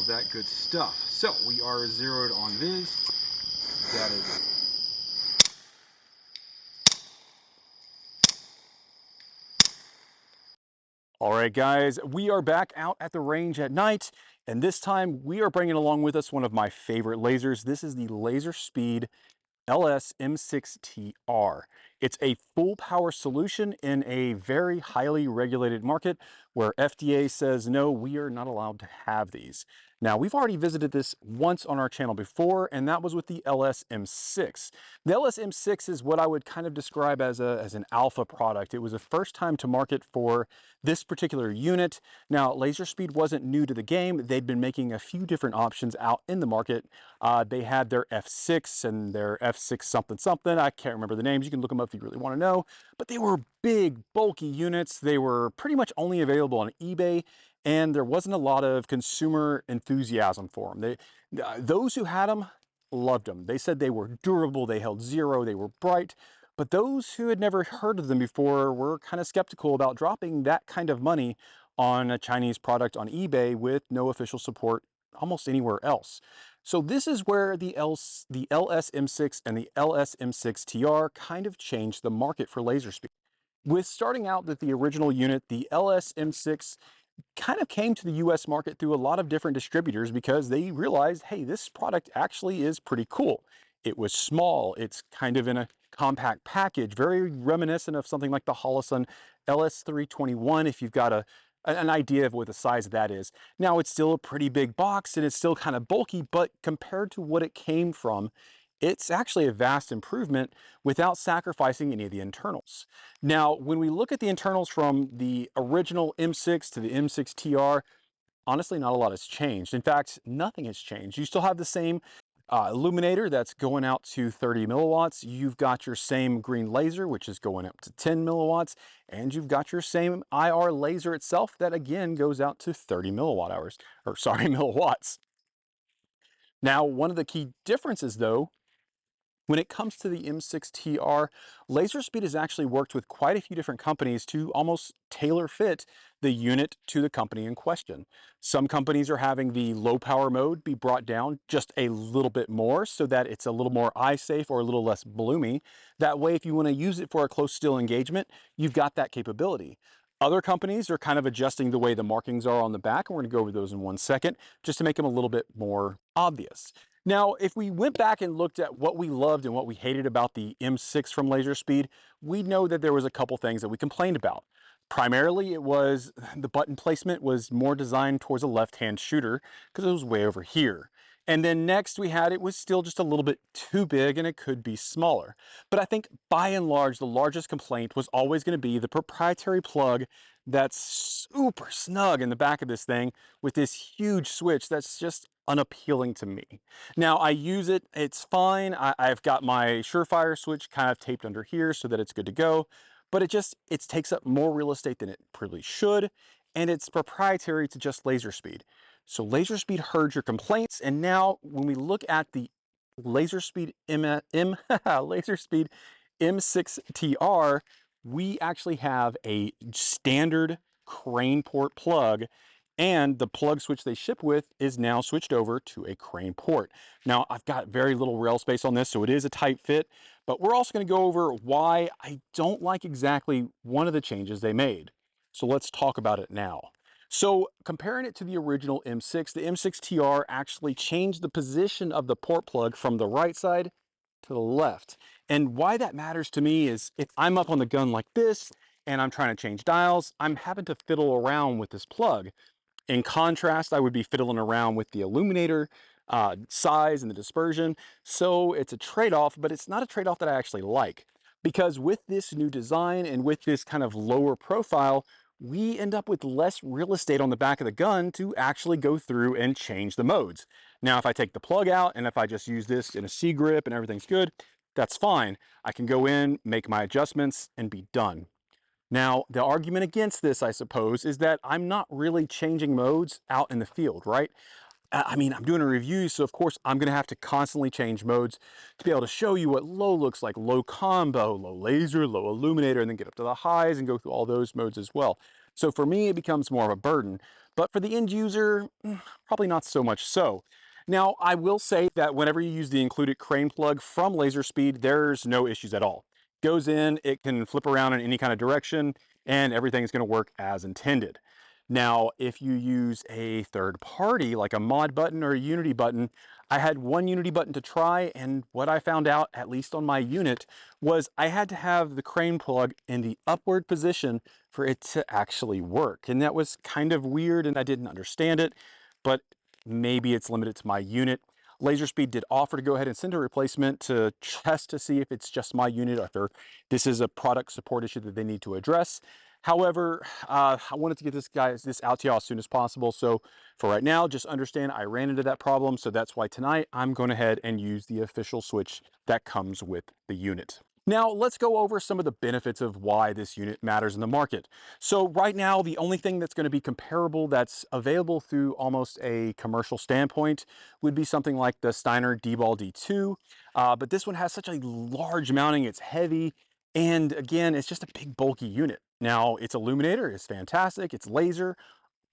that good stuff. So we are zeroed on Viz. That is all right, guys, we are back out at the range at night, and this time we are bringing along with us one of my favorite lasers. This is the Laserspeed M6TR. It's a full power solution in a very highly regulated market where FDA says, no, we are not allowed to have these. Now, we've already visited this once on our channel before, and that was with the LS-M6. The LS-M6 is what I would kind of describe as an alpha product. It was the first time to market for this particular unit. Now, Laserspeed wasn't new to the game. They'd been making a few different options out in the market. They had their F6 and their F6 something something. I can't remember the names. You can look them up if you really want to know. But they were big, bulky units. They were pretty much only available on eBay, and there wasn't a lot of consumer enthusiasm for them. Those who had them loved them. They said they were durable, they held zero, they were bright. But those who had never heard of them before were kind of skeptical about dropping that kind of money on a Chinese product on eBay with no official support almost anywhere else. So this is where the LS-M6 and the LS-M6TR kind of changed the market for Laserspeed. With starting out with the original unit, the LS-M6 kind of came to the US market through a lot of different distributors because they realized, hey, this product actually is pretty cool. It was small, it's kind of in a compact package, very reminiscent of something like the Holosun LS321 if you've got an idea of what the size of that is. Now it's still a pretty big box and it's still kind of bulky, but compared to what it came from, it's actually a vast improvement without sacrificing any of the internals. Now, when we look at the internals from the original M6 to the M6TR, honestly, not a lot has changed. In fact, nothing has changed. You still have the same illuminator that's going out to 30 milliwatts. You've got your same green laser, which is going up to 10 milliwatts. And you've got your same IR laser itself that again goes out to 30 milliwatt hours, or sorry, milliwatts. Now, one of the key differences though, when it comes to the M6TR, Laserspeed has actually worked with quite a few different companies to almost tailor fit the unit to the company in question. Some companies are having the low power mode be brought down just a little bit more so that it's a little more eye safe or a little less bloomy. That way, if you want to use it for a close still engagement, you've got that capability. Other companies are kind of adjusting the way the markings are on the back, and we're going to go over those in 1 second, just to make them a little bit more obvious. Now, if we went back and looked at what we loved and what we hated about the M6 from Laserspeed, we know that there was a couple things that we complained about. Primarily, it was the button placement was more designed towards a left-hand shooter because it was way over here. And then next we had it was still just a little bit too big and it could be smaller. But I think by and large, the largest complaint was always going to be the proprietary plug that's super snug in the back of this thing with this huge switch that's just unappealing to me. Now I use it, it's fine. I've got my Surefire switch kind of taped under here so that it's good to go, but it takes up more real estate than it probably should, and it's proprietary to just Laserspeed. So Laserspeed heard your complaints, and now when we look at the Laserspeed Laserspeed M6TR, we actually have a standard crane port plug, and the plug switch they ship with is now switched over to a crane port. Now, I've got very little rail space on this, so it is a tight fit, but we're also going to go over why I don't like exactly one of the changes they made. So let's talk about it now. So comparing it to the original M6, the M6TR actually changed the position of the port plug from the right side to the left. And why that matters to me is if I'm up on the gun like this and I'm trying to change dials, I'm having to fiddle around with this plug. In contrast, I would be fiddling around with the illuminator size and the dispersion. So it's a trade-off, but it's not a trade-off that I actually like. Because with this new design and with this kind of lower profile, we end up with less real estate on the back of the gun to actually go through and change the modes. Now, if I take the plug out and if I just use this in a C grip and everything's good, that's fine. I can go in, make my adjustments, and be done. Now, the argument against this, I suppose, is that I'm not really changing modes out in the field, right? I mean, I'm doing a review, so of course I'm gonna have to constantly change modes to be able to show you what low looks like, low combo, low laser, low illuminator, and then get up to the highs and go through all those modes as well. So for me, it becomes more of a burden. but for the end user, probably not so much so. Now, I will say that whenever you use the included crane plug from Laserspeed, there's no issues at all. Goes in, it can flip around in any kind of direction, and everything is going to work as intended. Now, if you use a third party, like a mod button or a Unity button, I had one Unity button to try, and what I found out, at least on my unit, was I had to have the crane plug in the upward position for it to actually work. And that was kind of weird, and I didn't understand it, but maybe it's limited to my unit. Laserspeed did offer to go ahead and send a replacement to test to see if it's just my unit or if this is a product support issue that they need to address. However, I wanted to get this out to y'all as soon as possible. So for right now, just understand I ran into that problem. So that's why tonight I'm going ahead and use the official switch that comes with the unit. Now let's go over some of the benefits of why this unit matters in the market. So right now, the only thing that's going to be comparable that's available through almost a commercial standpoint would be something like the Steiner D-Ball D2. But this one has such a large mounting, it's heavy, and again, it's just a big bulky unit. Now, its illuminator is fantastic, it's laser,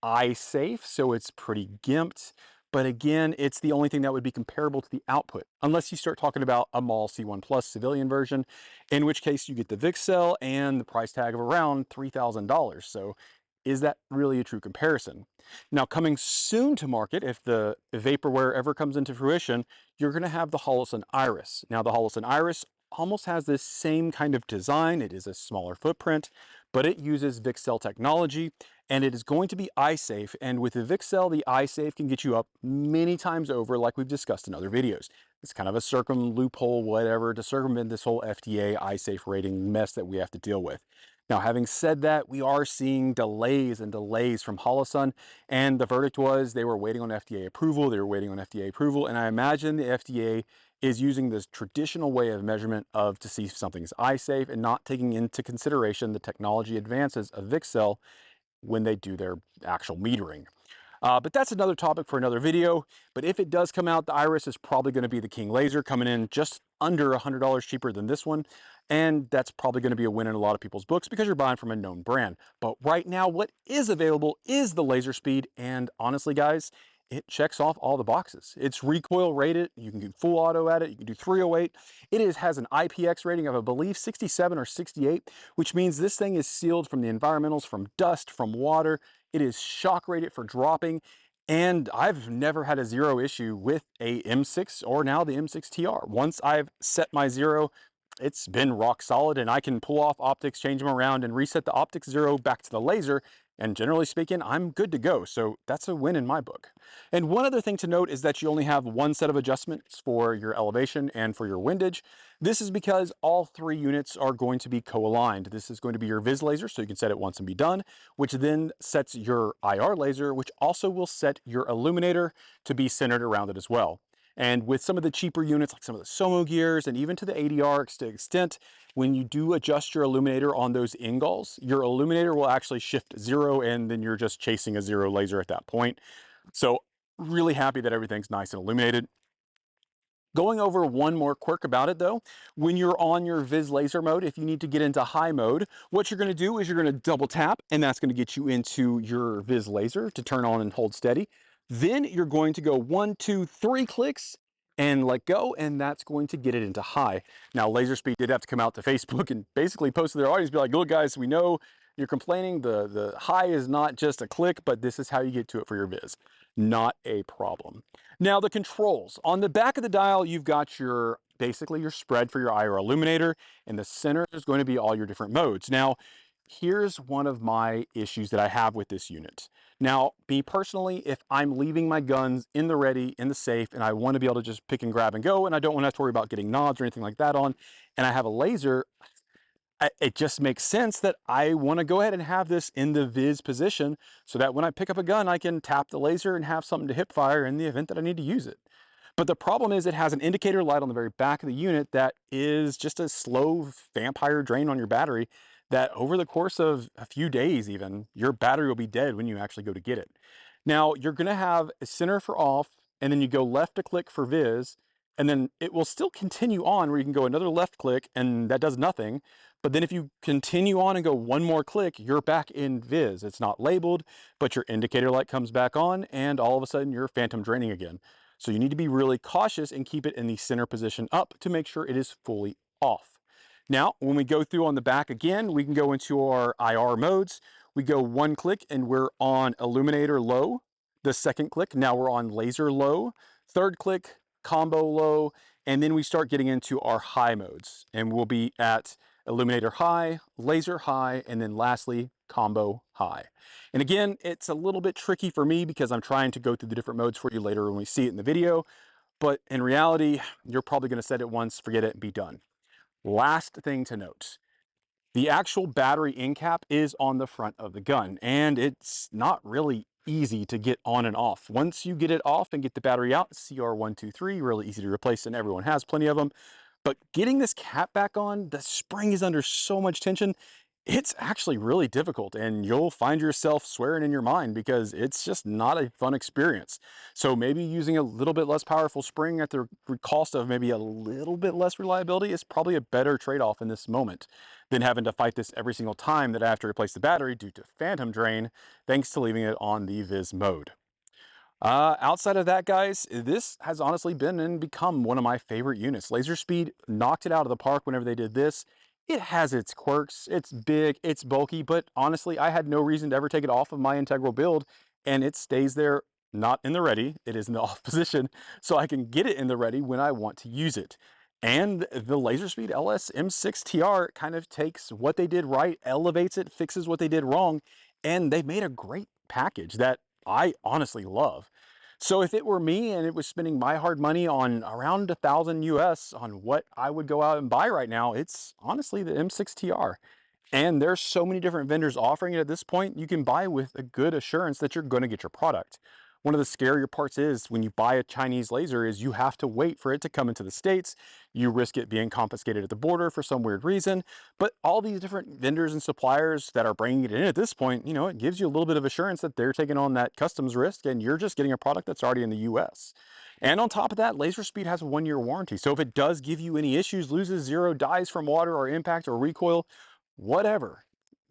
eye safe, so it's pretty gimped. But again, it's the only thing that would be comparable to the output, unless you start talking about a MAL C1 Plus civilian version, in which case you get the VCSEL and the price tag of around $3,000. So is that really a true comparison? Now, coming soon to market, if the vaporware ever comes into fruition, you're going to have the Holosun Iris. Now, the Holosun Iris almost has this same kind of design. It is a smaller footprint, but it uses VCSEL technology, and it is going to be eye safe. And with the VCSEL, the eye safe can get you up many times over, like we've discussed in other videos. It's kind of a loophole, whatever, to circumvent this whole FDA eye safe rating mess that we have to deal with. Now, having said that, we are seeing delays and delays from Holosun, and the verdict was they were waiting on FDA approval. They were waiting on FDA approval, and I imagine the FDA is using this traditional way of measurement of to see if something's eye safe and not taking into consideration the technology advances of VCSEL when they do their actual metering. But that's another topic for another video. But if it does come out, the Iris is probably going to be the King Laser, coming in just under $100 cheaper than this one. And that's probably going to be a win in a lot of people's books because you're buying from a known brand. But right now, what is available is the Laserspeed. And honestly, guys, it checks off all the boxes. It's recoil rated. You can do full auto at it. You can do 308. Has an IPX rating of, I believe, 67 or 68, which means this thing is sealed from the environmentals, from dust, from water. It is shock rated for dropping, and I've never had a zero issue with a M6 or now the M6TR. Once I've set my zero, it's been rock solid, and I can pull off optics, change them around, and reset the optics zero back to the laser, and generally speaking, I'm good to go. So that's a win in my book. And one other thing to note is that you only have one set of adjustments for your elevation and for your windage. This is because all three units are going to be co-aligned. This is going to be your Viz laser, so you can set it once and be done, which then sets your IR laser, which also will set your illuminator to be centered around it as well. And with some of the cheaper units, like some of the Somo gears and even to the ADR extent, when you do adjust your illuminator on those ingulls, your illuminator will actually shift zero, and then you're just chasing a zero laser at that point. So really happy that everything's nice and illuminated. Going over one more quirk about it though, when you're on your Viz laser mode, if you need to get into high mode, what you're going to do is you're going to double tap, and that's going to get you into your Viz laser to turn on and hold steady. Then you're going to go 1, 2, 3 clicks and let go, and that's going to get it into high. Now, Laserspeed did have to come out to Facebook and basically post to their audience, be like, look guys, we know you're complaining, the high is not just a click, but this is how you get to it for your Viz. Not a problem. Now the controls. On the back of the dial, you've got basically your spread for your IR illuminator. In the center is going to be all your different modes. Now, here's one of my issues that I have with this unit. Now, me personally, if I'm leaving my guns in the ready, in the safe, and I want to be able to just pick and grab and go, and I don't want to have to worry about getting nods or anything like that on, and I have a laser, it just makes sense that I want to go ahead and have this in the Viz position so that when I pick up a gun, I can tap the laser and have something to hip fire in the event that I need to use it. But the problem is it has an indicator light on the very back of the unit that is just a slow vampire drain on your battery that over the course of a few days even, your battery will be dead when you actually go to get it. Now, you're going to have a center for off, and then you go left to click for Viz, and then it will still continue on where you can go another left click and that does nothing. But then if you continue on and go one more click, you're back in viz. It's not labeled, but your indicator light comes back on and all of a sudden you're phantom draining again. So you need to be really cautious and keep it in the center position up to make sure it is fully off. Now, when we go through on the back again, we can go into our IR modes. We go one click and we're on illuminator low. The second click, now we're on laser low. Third click, combo low. And then we start getting into our high modes. And we'll be at illuminator high, laser high, and then lastly, combo high. And again, it's a little bit tricky for me because I'm trying to go through the different modes for you later when we see it in the video. But in reality, you're probably going to set it once, forget it, and be done. Last thing to note, the actual battery end cap is on the front of the gun, and it's not really easy to get on and off. Once you get it off and get the battery out, CR123, really easy to replace and everyone has plenty of them. But getting this cap back on, the spring is under so much tension, it's actually really difficult, and you'll find yourself swearing in your mind because it's just not a fun experience. So maybe using a little bit less powerful spring at the cost of maybe a little bit less reliability is probably a better trade-off in this moment than having to fight this every single time that I have to replace the battery due to phantom drain, thanks to leaving it on the Viz mode. Outside of that, guys, this has honestly been and become one of my favorite units. Laserspeed knocked it out of the park whenever they did this. It has its quirks, it's big, it's bulky, but honestly, I had no reason to ever take it off of my integral build, and it stays there, not in the ready, it is in the off position, so I can get it in the ready when I want to use it. And the Laserspeed LS M6TR kind of takes what they did right, elevates it, fixes what they did wrong, and they made a great package that I honestly love. So if it were me and it was spending my hard money on around 1,000 US on what I would go out and buy right now, it's honestly the M6TR. And there's so many different vendors offering it at this point, you can buy with a good assurance that you're going to get your product. One of the scarier parts is when you buy a Chinese laser is you have to wait for it to come into the States. You risk it being confiscated at the border for some weird reason. But all these different vendors and suppliers that are bringing it in at this point, you know, it gives you a little bit of assurance that they're taking on that customs risk and you're just getting a product that's already in the US. And on top of that, Laserspeed has a 1-year warranty. So if it does give you any issues, loses 0, dies from water or impact or recoil, whatever,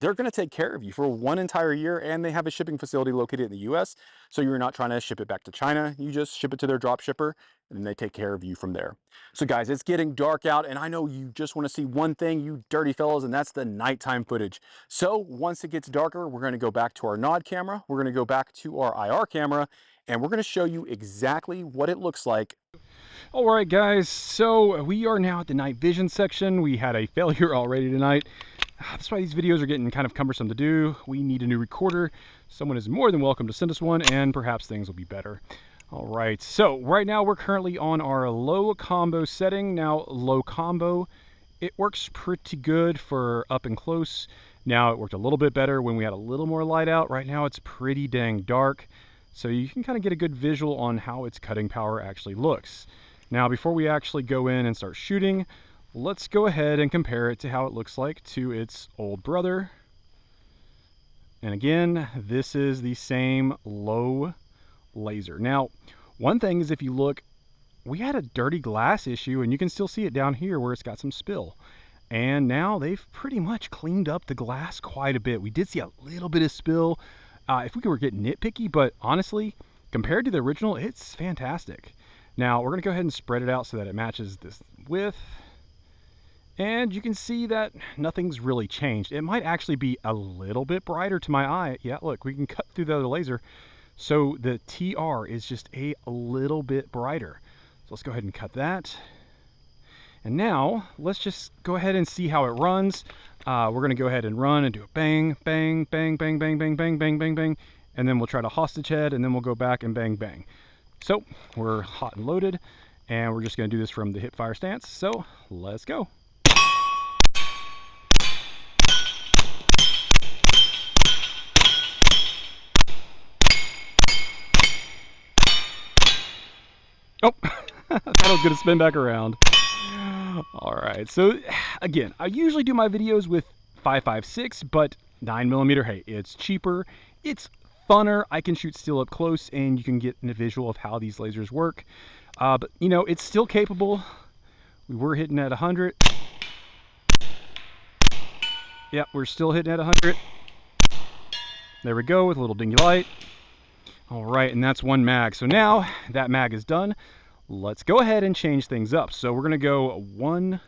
they're going to take care of you for 1 entire year, and they have a shipping facility located in the US, so you're not trying to ship it back to China. You just ship it to their drop shipper, and then they take care of you from there. So guys, it's getting dark out, and I know you just want to see one thing, you dirty fellas, and that's the nighttime footage. So once it gets darker, we're going to go back to our Nod camera, we're going to go back to our IR camera, and we're going to show you exactly what it looks like. All right, guys, so we are now at the night vision section. We had a failure already tonight. That's why these videos are getting kind of cumbersome to do. We need a new recorder. Someone is more than welcome to send us one, and perhaps things will be better. All right, so right now we're currently on our low combo setting. Now, low combo, it works pretty good for up and close. Now, it worked a little bit better when we had a little more light out. Right now, it's pretty dang dark. So you can kind of get a good visual on how its cutting power actually looks. Now, before we actually go in and start shooting, let's go ahead and compare it to how it looks like to its old brother. And again, this is the same low laser. Now, one thing is if you look, we had a dirty glass issue, and you can still see it down here where it's got some spill. And now they've pretty much cleaned up the glass quite a bit. We did see a little bit of spill if we were getting nitpicky, but honestly, compared to the original, it's fantastic. Now, we're going to go ahead and spread it out so that it matches this width. And you can see that nothing's really changed. It might actually be a little bit brighter to my eye. Yeah, look, we can cut through the other laser. So the TR is just a little bit brighter. So let's go ahead and cut that. And now, let's just go ahead and see how it runs. We're going to go ahead and run and do a bang, bang, bang, bang, bang, bang, bang, bang, bang, bang. And then we'll try to hostage head, and then we'll go back and bang, bang. So we're hot and loaded, and we're just going to do this from the hip fire stance. So let's go. Oh, I thought I was going to spin back around. All right, so again, I usually do my videos with 5.56, but 9mm, hey, it's cheaper, it's funner, I can shoot still up close, and you can get a visual of how these lasers work. But you know, it's still capable. We were hitting at 100. Yep, we're still hitting at 100. There we go, with a little dingy light. All right, and that's one mag. So now that mag is done. Let's go ahead and change things up. So we're going to go 1,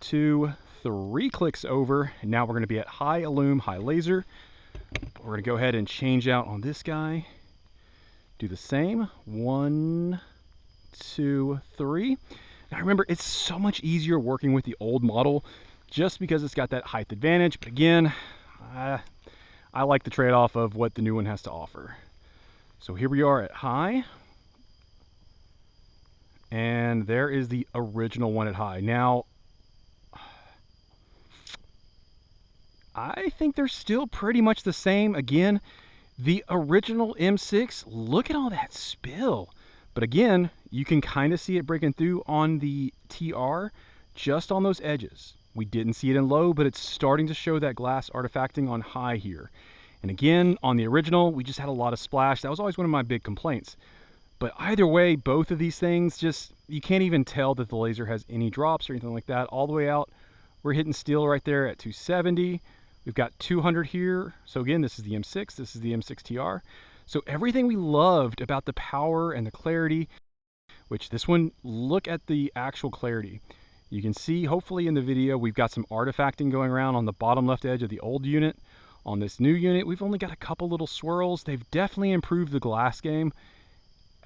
2, 3 clicks over, and now we're going to be at high illum, high laser. We're going to go ahead and change out on this guy. Do the same. 1, 2, 3. Now remember, it's so much easier working with the old model just because it's got that height advantage. But again, I like the trade-off of what the new one has to offer. So here we are at high. And there is the original one at high. Now, I think they're still pretty much the same. Again, the original M6, look at all that spill. But again, you can kind of see it breaking through on the TR, just on those edges. We didn't see it in low, but it's starting to show that glass artifacting on high here. And again, on the original, we just had a lot of splash. That was always one of my big complaints. But either way, both of these things, just, you can't even tell that the laser has any drops or anything like that. All the way out, we're hitting steel right there at 270. We've got 200 here. So again, this is the M6, this is the M6TR. So everything we loved about the power and the clarity, which this one, look at the actual clarity. You can see, hopefully in the video, we've got some artifacting going around on the bottom left edge of the old unit. On this new unit, we've only got a couple little swirls. They've definitely improved the glass game.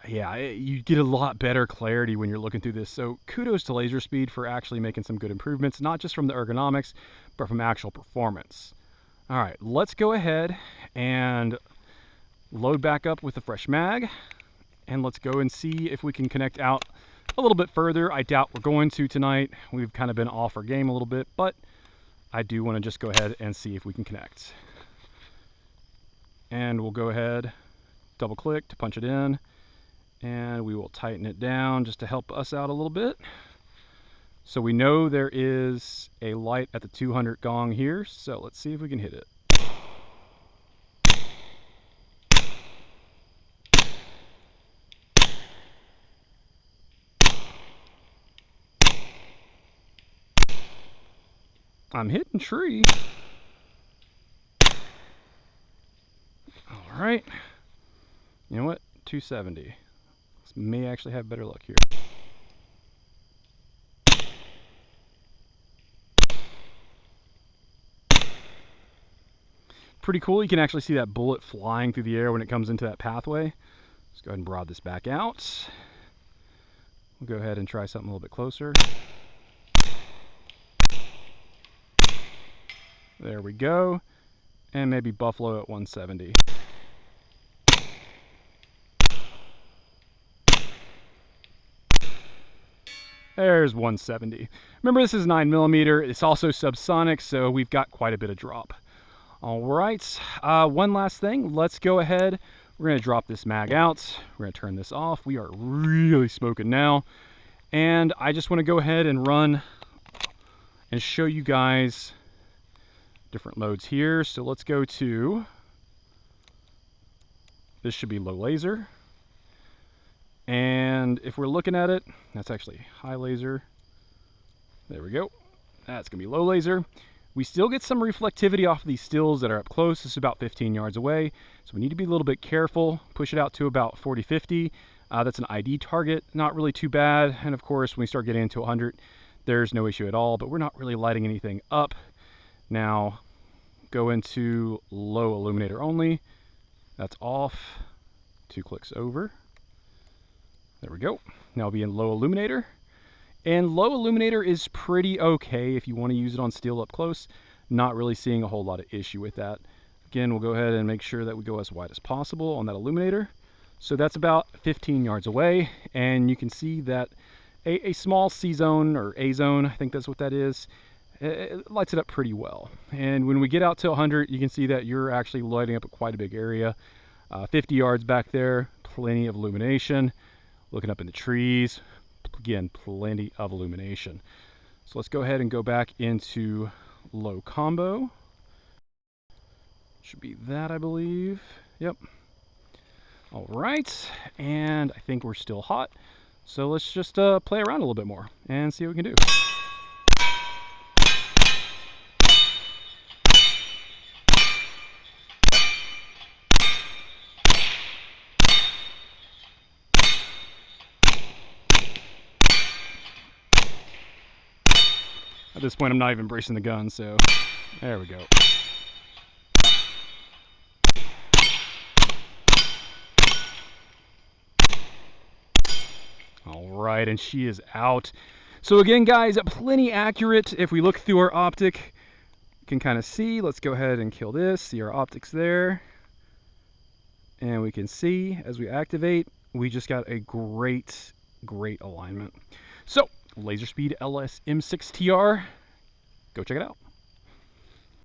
Yeah, you get a lot better clarity when you're looking through this. So kudos to Laserspeed for actually making some good improvements, not just from the ergonomics, but from actual performance. All right, let's go ahead and load back up with the fresh mag, and let's go and see if we can connect out a little bit further. I doubt we're going to tonight. We've kind of been off our game a little bit, but I do want to just go ahead and see if we can connect. And we'll go ahead, double click to punch it in, and we will tighten it down just to help us out a little bit. So we know there is a light at the 200 gong here, so let's see if we can hit it. I'm hitting tree. All right. You know what? 270. This may actually have better luck here. Pretty cool. You can actually see that bullet flying through the air when it comes into that pathway. Let's go ahead and broad this back out. We'll go ahead and try something a little bit closer. There we go. And maybe buffalo at 170. There's 170. Remember, this is 9mm. It's also subsonic, so we've got quite a bit of drop. All right, one last thing. Let's go ahead. We're going to drop this mag out. We're going to turn this off. We are really smoking now. And I just want to go ahead and run and show you guys different loads here. So let's go to, this should be low laser. And if we're looking at it, that's actually high laser. There we go. That's going to be low laser. We still get some reflectivity off of these stills that are up close. This is about 15 yards away. So we need to be a little bit careful. Push it out to about 40, 50. That's an ID target. Not really too bad. And of course, when we start getting into 100, there's no issue at all. But we're not really lighting anything up. Now, go into low illuminator only. That's off. 2 clicks over. There we go. Now we'll be in low illuminator. And low illuminator is pretty okay if you want to use it on steel up close. Not really seeing a whole lot of issue with that. Again, we'll go ahead and make sure that we go as wide as possible on that illuminator. So that's about 15 yards away. And you can see that a small C zone or A zone, I think that's what that is, it lights it up pretty well. And when we get out to 100, you can see that you're actually lighting up quite a big area. 50 yards back there, plenty of illumination. Looking up in the trees, again, plenty of illumination. So let's go ahead and go back into low combo. Should be that, I believe. Yep. All right, and I think we're still hot. So let's just play around a little bit more and see what we can do. At this point, I'm not even bracing the gun, so there we go. All right, and she is out. So again, guys, plenty accurate. If we look through our optic, you can kind of see. Let's go ahead and kill this. See our optics there. And we can see as we activate, we just got a great alignment. So, Laserspeed LS M6TR, go check it out.